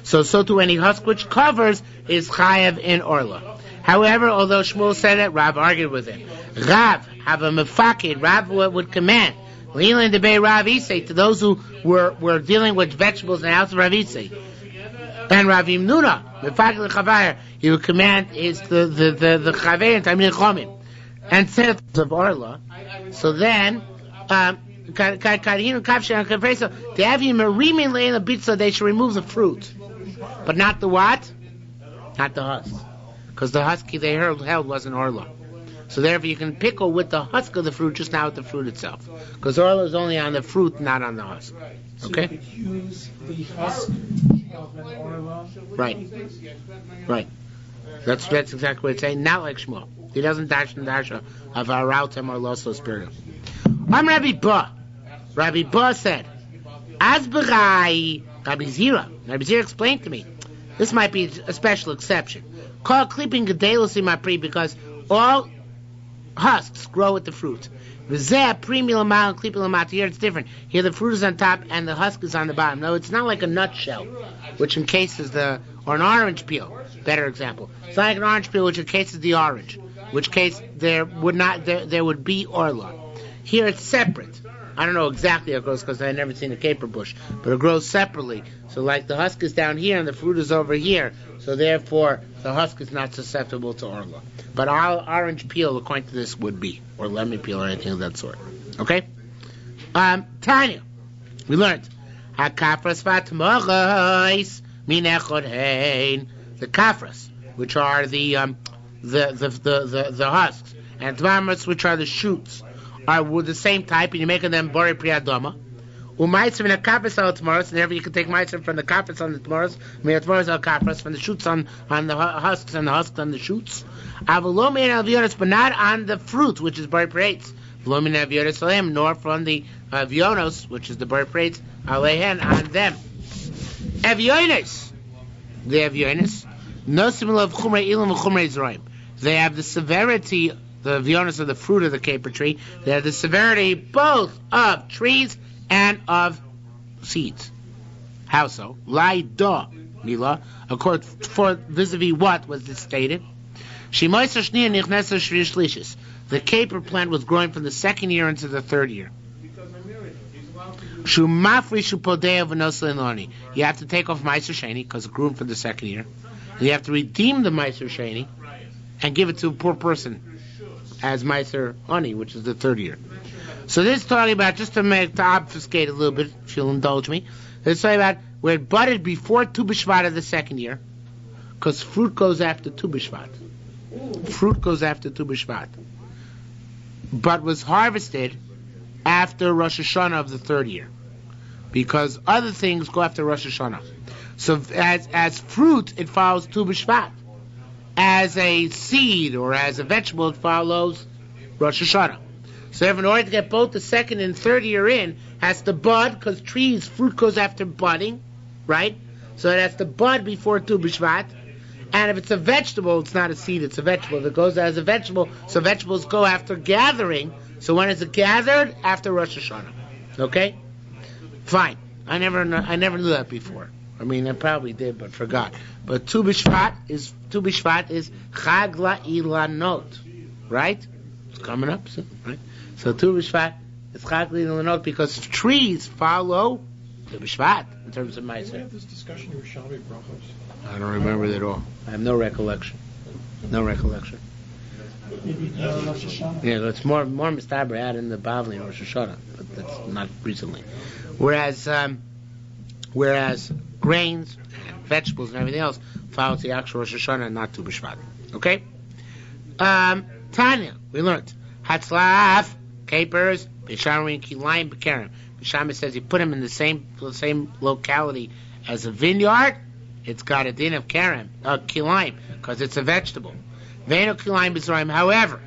S1: So too any husk which covers is chayav in orla. However, although Shmuel said it, Rav argued with him. Rav, have a mefakid. Rav would command. Leland debay Rav Isay to those who were dealing with vegetables in the house of Rav Isay. And Rav Imnuna, mefakid l'chavayr, he would command the chavayr and tamid chomim. And said of orla. So then, they have him a remin lein a bit so they should remove the fruit. But not the what? Not the husk. Because the husk they held wasn't orla. So therefore you can pickle with the husk of the fruit, just not with the fruit itself. Because orla is only on the fruit, not on the husk. Okay?
S2: So you could use the husk of an orla.
S1: Right. That's exactly what it's saying. Not like Shmuel. He doesn't dash and dash of arautem or loso spirit. I'm Rabbi Ba. Rabbi Ba said, Asbarai Rabbi Zira. Rabbi Zira explained to me. This might be a special exception. Called clipping gedelos in my pre because all husks grow with the fruit. Here it's different. Here the fruit is on top and the husk is on the bottom. No, it's not like a nutshell, which encases or an orange peel. Better example. It's not like an orange peel which encases the orange. Which case there would be orla. Here it's separate. I don't know exactly how it grows because I've never seen a caper bush, but it grows separately. So like the husk is down here and the fruit is over here, so therefore the husk is not susceptible to orla. But orange peel, according to this, would be, or lemon peel or anything of that sort. Okay? Tanya, we learned hakafras vatmochos minechod hein. The kafras, which are the husks, and tvamas, which are the shoots, are the same type, and you're making them bori priyadoma. Umaitzer in a kapras al tamaros, and therefore you can take maitzer from the kapras on the tamaros, tamaros al kapras, from the shoots on the husks, and the husks on the shoots. Avolomin al vionis, but not on the fruit, which is bori priyats. Volomin al vionis aleim, nor from the vionos, which is the bori priyats, alehen on them. Avionis, the avionis, no similar of chumrei ilim and chumrei zroim. They have the severity, the vionas of the fruit of the caper tree. They have the severity both of trees and of seeds. How so? Lai da mila. According for vis-a-vis what was this stated? The caper plant was growing from the second year into the third year. You have to take off Meiser Sheni because it grew from the second year. You have to redeem the Meiser Sheni and give it to a poor person as Meiser Honey, which is the third year. So this is talking about, just to obfuscate a little bit, if you'll indulge me, this is talking about where it budded before Tu B'Shvat of the second year, because fruit goes after Tu B'Shvat. Fruit goes after Tu B'Shvat. But was harvested after Rosh Hashanah of the third year, because other things go after Rosh Hashanah. So as fruit, it follows Tu B'Shvat. As a seed or as a vegetable, it follows Rosh Hashanah. So in order to get both the second and third year in, has to bud, because fruit goes after budding, right? So it has to bud before Tu B'Shvat. And if it's a vegetable, it's not a seed, it's a vegetable. If it goes as a vegetable, so vegetables go after gathering. So when is it gathered? After Rosh Hashanah. Okay? Fine. I never knew that before. I mean, I probably did, but forgot. But Tu B'Shvat is Chag La'ilanot, right? It's coming up soon, right? So Tu B'Shvat is Chag La'ilanot because trees follow Tu B'Shvat in terms of Meiser.
S2: We had this discussion in Yerushalmi Ma'asros.
S1: I don't remember it at all. I have no recollection.
S2: Maybe Rosh Hashanah.
S1: Yeah, it's more mistaber out in the Bavli and Rosh Hashanah, but that's not recently. Whereas grains and vegetables and everything else follows the actual Rosh Hashanah and not Tu B'Shvat. Okay? Tanya, we learned. Hatzlaf, capers, Bishamri, Kilayim, Bekarim. Bishama says you put them in the same locality as a vineyard, it's got a din of Kilayim, because it's a vegetable. Veno Kilayim B'Zraim. However,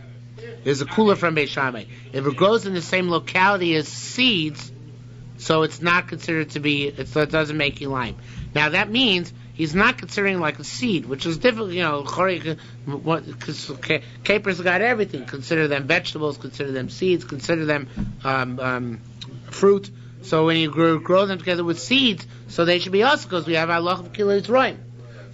S1: is a cooler from Beis Shammai. If it grows in the same locality as seeds, so it's not considered to be, so it doesn't make Kilayim. Now that means he's not considering like a seed, which is difficult, because capers got everything. Consider them vegetables, consider them seeds, consider them fruit. So when you grow them together with seeds, so they should be also, because we have Allah of Kilei Yisroim.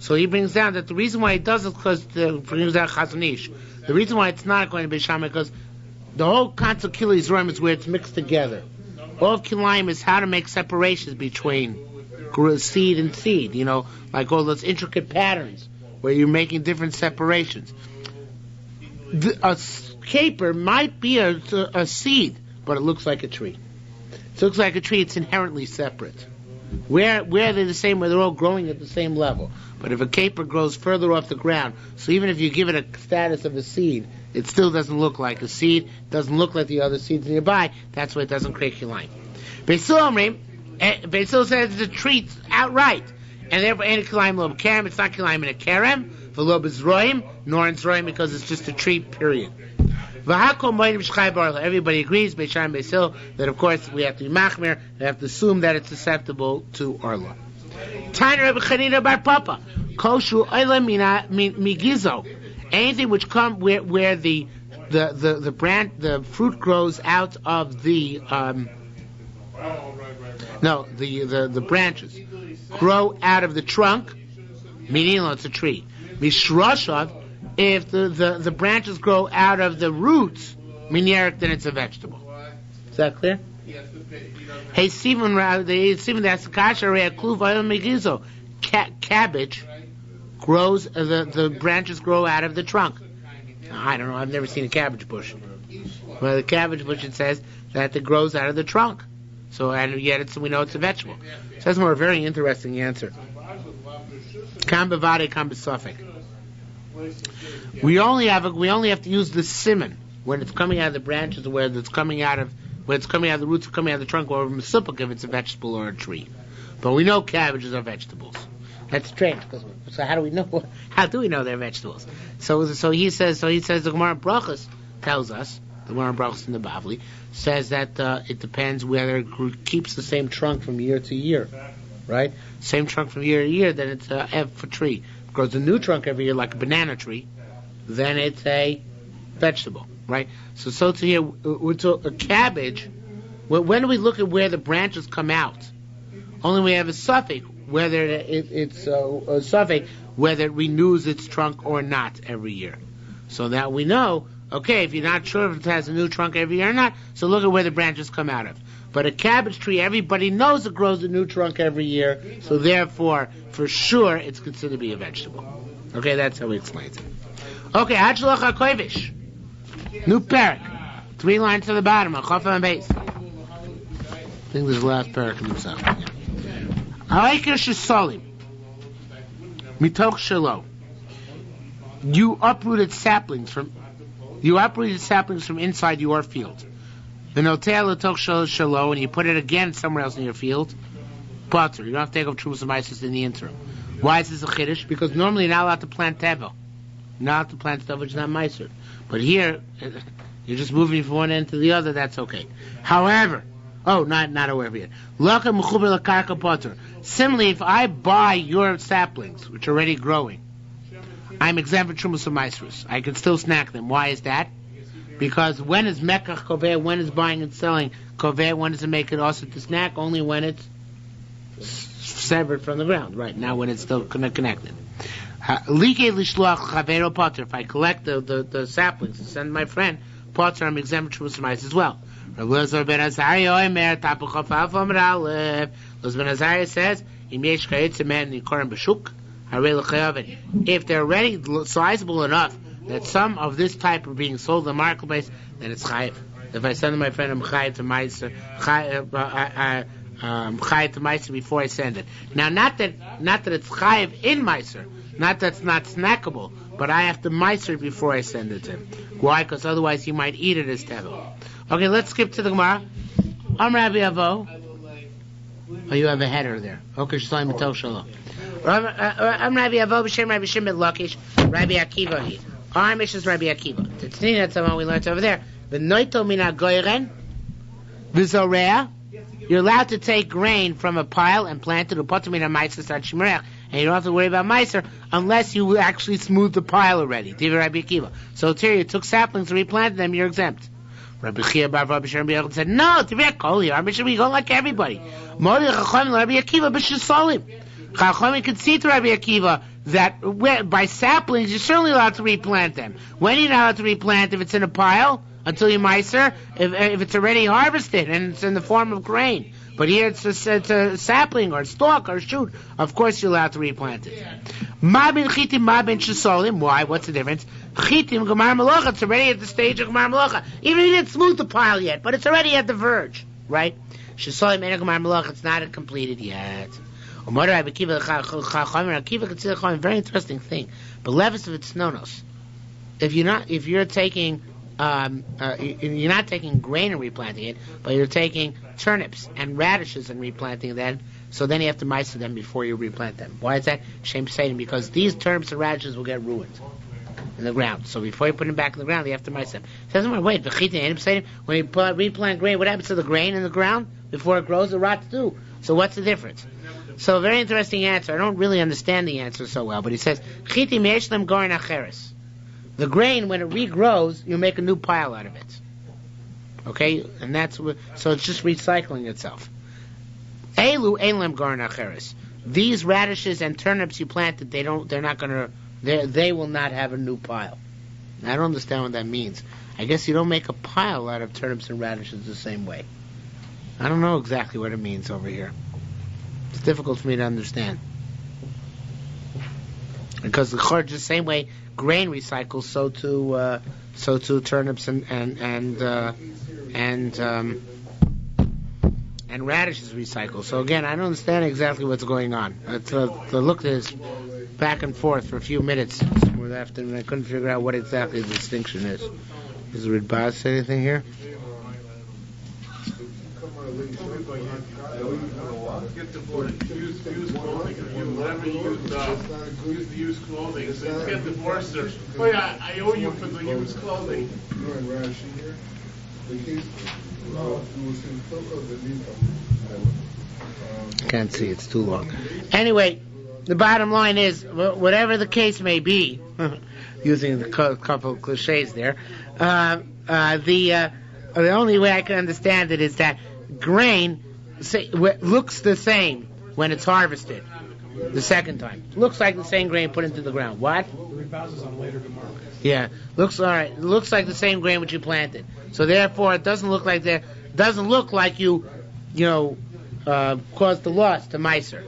S1: So he brings down that the reason why he does it, because brings down Chazon Ish. The reason why it's not going to be Shammai, because the whole concept of Kilei Yisroim is where it's mixed together. All of Kilayim is how to make separations between seed and seed, like all those intricate patterns where you're making different separations. A caper might be a seed, but it looks like a tree. It looks like a tree, it's inherently separate. Where they're the same, where they're all growing at the same level. But if a caper grows further off the ground, so even if you give it a status of a seed, it still doesn't look like a seed, doesn't look like the other seeds nearby, that's why it doesn't create kilayim. Beisil says it's a tree outright, and therefore ain't a kilayim lo b'kerem, it's not kilayim in a kerem, v'lo b'zroim, nor in zroim, because it's just a tree, period. Everybody agrees, Beis Shammai and Beisil, that of course we have to be machmir, we have to assume that it's susceptible to orla. Tanya Rebbe Chanina bar Papa, koshu oila migizo, anything which come where the branch, the fruit grows out of the the branches grow out of the trunk, meaning it's a tree. Mishroshav, if the branches grow out of the roots, minyerik, then it's a vegetable. Is that clear? Hey, Stephen, that's kasha re'akluv ayom megizo. Cabbage grows, the branches grow out of the trunk. I don't know, I've never seen a cabbage bush. Well, the cabbage bush, it says that it grows out of the trunk. So, and yet we know it's a vegetable. So that's more a very interesting answer. Kam bevade, kam besofek. We only have to use the siman when it's coming out of the branches, where it's coming out of the roots, coming out of the trunk, or mesupik if it's a vegetable or a tree. But we know cabbages are vegetables. That's strange, so how do we know? How do we know they're vegetables? So he says the Gemara Brachos tells us, the Gemara Brachos in the Bavli says that it depends whether it keeps the same trunk from year to year, right? Same trunk from year to year, then it's a ev for tree. If it grows a new trunk every year, like a banana tree, then it's a vegetable, right? So to here, a cabbage. When do we look at where the branches come out? Only we have a suffix whether it's a suffix whether it renews its trunk or not every year. So that we know, okay, if you're not sure if it has a new trunk every year or not, so look at where the branches come out of. But a cabbage tree, everybody knows it grows a new trunk every year, so therefore, for sure, it's considered to be a vegetable. Okay, that's how he explains it. Okay, Hachalach HaKoivish. New parak. 3 lines to the bottom, Chafa and base. I think this is the last parak in himself. Ha'ikar shesolim. Mitoch shelo. You uprooted saplings from inside your field. V'notel l'toch shelo, and you put it again somewhere else in your field. Potter. You don't have to take up Trumas and Maisos in the interim. Why is this a chiddush? Because normally you're not allowed to plant tevel. You're not allowed to plant stuff which is not Maiser. But here, you're just moving from one end to the other, that's okay. However, not however yet. Similarly, if I buy your saplings, which are already growing, I'm exempt from Trumas and Maisos. I can still snack them. Why is that? Because when is Mekach Koveh, when is buying and selling Koveh, when does it make it also to snack? Only when it's severed from the ground. Right, now when it's still connected. If I collect the saplings and send my friend, Potter, I'm exempt from Trumas as well. Elazar ben Azariah says, if they're already sizable enough that some of this type are being sold in the marketplace, then it's chayiv. If I send my friend, I'm chayiv to meiser, chayiv to meiser before I send it. Now, not that it's chayiv in meiser, not that's not snackable, but I have to meiser before I send it to him. Why? Because otherwise he might eat it as tevel. Okay, let's skip to the Gemara. Rabbi Avo. Oh, you have a header there. Okay, Shalom Mitel Shalom. Rabbi Avo b'shem Rabbi Shimon Lakish, Rabbi Akiva. Our mission is Rabbi Akiva. Today, that's the one we learned over there. The noito mina goyren, v'zorea. You're allowed to take grain from a pile and plant it. Upotu mina meiser start shmerech, and you don't have to worry about meiser unless you actually smooth the pile already. Divi Rabbi Akiva. So here you took saplings and replanted them. You're exempt. Rabbi Chia bar Rabbi Shimon said, no, Tivek Koli, our mission we go like everybody. Mori Chacham Rabbi Akiva b'shisolim. Chacham can see to Rabbi Akiva that by saplings you're certainly allowed to replant them. When you're not allowed to replant if it's in a pile until you meiser, if it's already harvested and it's in the form of grain. But here it's a sapling or a stalk or a shoot. Of course you're allowed to replant it. Ma bin chitim, ma bin shisolim. Why? What's the difference? Chitim, Gemar Malacha, it's already at the stage of Gemar Malacha. Even if you didn't smooth the pile yet, but it's already at the verge, right? Shisolim and Gemar Malacha, it's not completed yet. Akiva consider a very interesting thing. But levis of its nonos. If you're taking, you're not taking grain and replanting it, but you're taking turnips and radishes and replanting them. So then you have to meiser them before you replant them. Why is that? Shem Satan, because these turnips and radishes will get ruined in the ground. So before you put them back in the ground, you have to meiser them. It doesn't matter. Wait, when you replant grain, what happens to the grain in the ground before it grows? It rots too. So what's the difference? So a very interesting answer. I don't really understand the answer so well, but he says, Chitim yesh lem goren acheres. The grain, when it regrows, you make a new pile out of it. Okay? And that's what, so it's just recycling itself. Elu ein lem goren acheres. These radishes and turnips you planted, they will not have a new pile. I don't understand what that means. I guess you don't make a pile out of turnips and radishes the same way. I don't know exactly what it means over here. It's difficult for me to understand. Because the church, the same way grain recycles, so too turnips and radishes recycle. So again, I don't understand exactly what's going on. The look at this back and forth for a few minutes after, and I couldn't figure out what exactly the distinction is. Does Ridbaz say anything here?
S4: Get divorced. Use clothing. Whatever you use the used clothing. So you get divorced, or oh yeah, I owe you for the used clothing.
S1: Can't see, it's too long. Anyway, the bottom line is, whatever the case may be, using the couple of cliches there, the only way I can understand it is that grain looks the same when it's harvested the second time. Looks like the same grain put into the ground. What?
S2: The repouses on later tomorrow.
S1: Yeah, looks all right. It looks like the same grain which you planted. So therefore, it doesn't look like you caused the loss to meiser.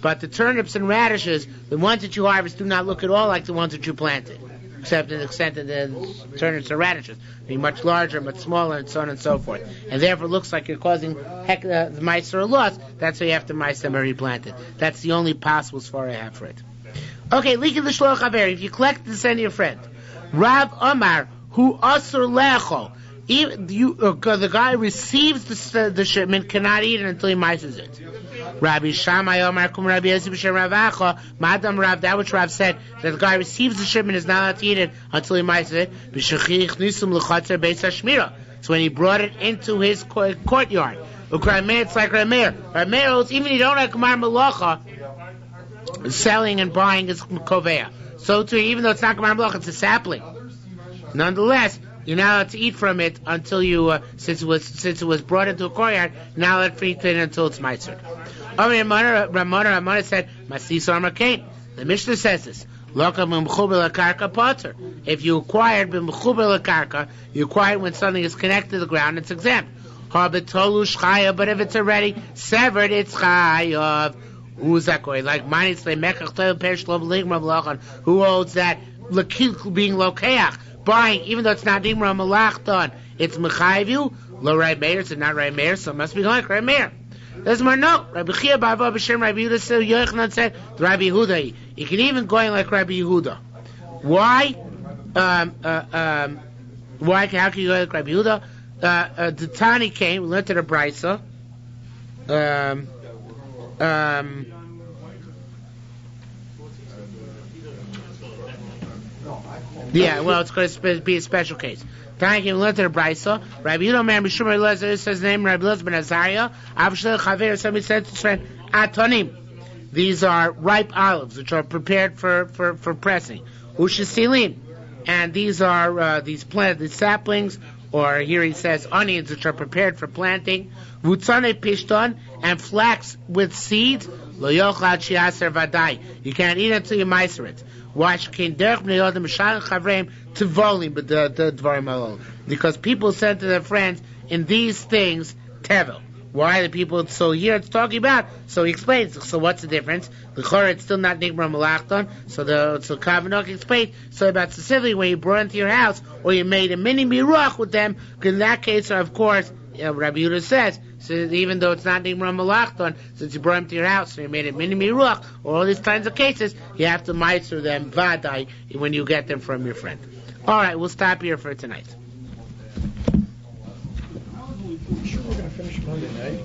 S1: But the turnips and radishes, the ones that you harvest, do not look at all like the ones that you planted, except to the extent that the turnips or radishes be much larger, much smaller, and so on and so forth. And therefore, it looks like you're causing the meiser a loss. That's why you have to meiser them and replant it. That's the only possible svar I have for it. Okay, Liki l'shloach haver. If you collect to send your friend, Rav Omar, who asur lecho, the guy receives the shipment, cannot eat it until he meisers it. Rabbi Shammai Omar kum Rabbi Yosef b'shem Rav Acha, Madam Rav, that which Rav said, that the guy receives the shipment is not allowed to eat it until he meisers it. B'shechich nisum l'chatzer beis hashmira. So when he brought it into his courtyard, it's like Rameir. Rameir holds, even if you don't have Gemar Malacha, selling and buying is Kovea. So too, even though it's not Gemar Malacha, it's a sapling. Nonetheless, you're not allowed to eat from it until you, since it was brought into a courtyard, you're not allowed to eat it until it's meisered. Ramona said, Masisa Armakain. The Mishnah says this. If you acquired b'mchuber l'karka, you acquired when something is connected to the ground, it's exempt. But if it's already severed, it's chayav. Like Manis Lemekach Toil Perish Lo B'Ligma, who holds that being lokeach, buying, even though it's not Dimra Malach done, it's mechayiv you. Lo Rai Meir, it's not Rai Meir, so it must be like Rai Meir. There's more no. Rabbi Chia Bava B'Shem Rabbi Yehuda said, Yochanan said, Rabbi Yehuda. You can even go in like Rabbi Yehuda. Why? How can you go like Rabbi Yehuda? The Tani came, we learned to the Brisa. Yeah, well, it's going to be a special case. Thank you. Learn to the Brisa. Rabbi Yudah man Mishum Elazar says the name Rabbi Elazar ben Azariah. Avshel Chaver. Somebody said to his friend Atonim. These are ripe olives which are prepared for pressing. Ushasilim, and these are these saplings, or here he says onions which are prepared for planting. Vutzane pishton, and flax with seeds. Lo yochad shiaser vadai. You can't eat it until you meiser it. Watch kin derech bnei yodem shal chavreim tivolim but the dvarim alone, because people said to their friends in these things tevel. Why the people? So here it's talking about. So he explains. So what's the difference? The chor it's still not nigmar malachton. So Kavanok explains. So about specifically when you brought into your house or you made a mini miruach with them. Because in that case, of course, Rabbi Yehuda says. So even though it's not nigmar malachton, since you brought them to your house, so you made a mini miruach, or all these kinds of cases, you have to meister them vadai when you get them from your friend. All right, we'll stop here for tonight.
S2: Sure, we're going to finish Monday night.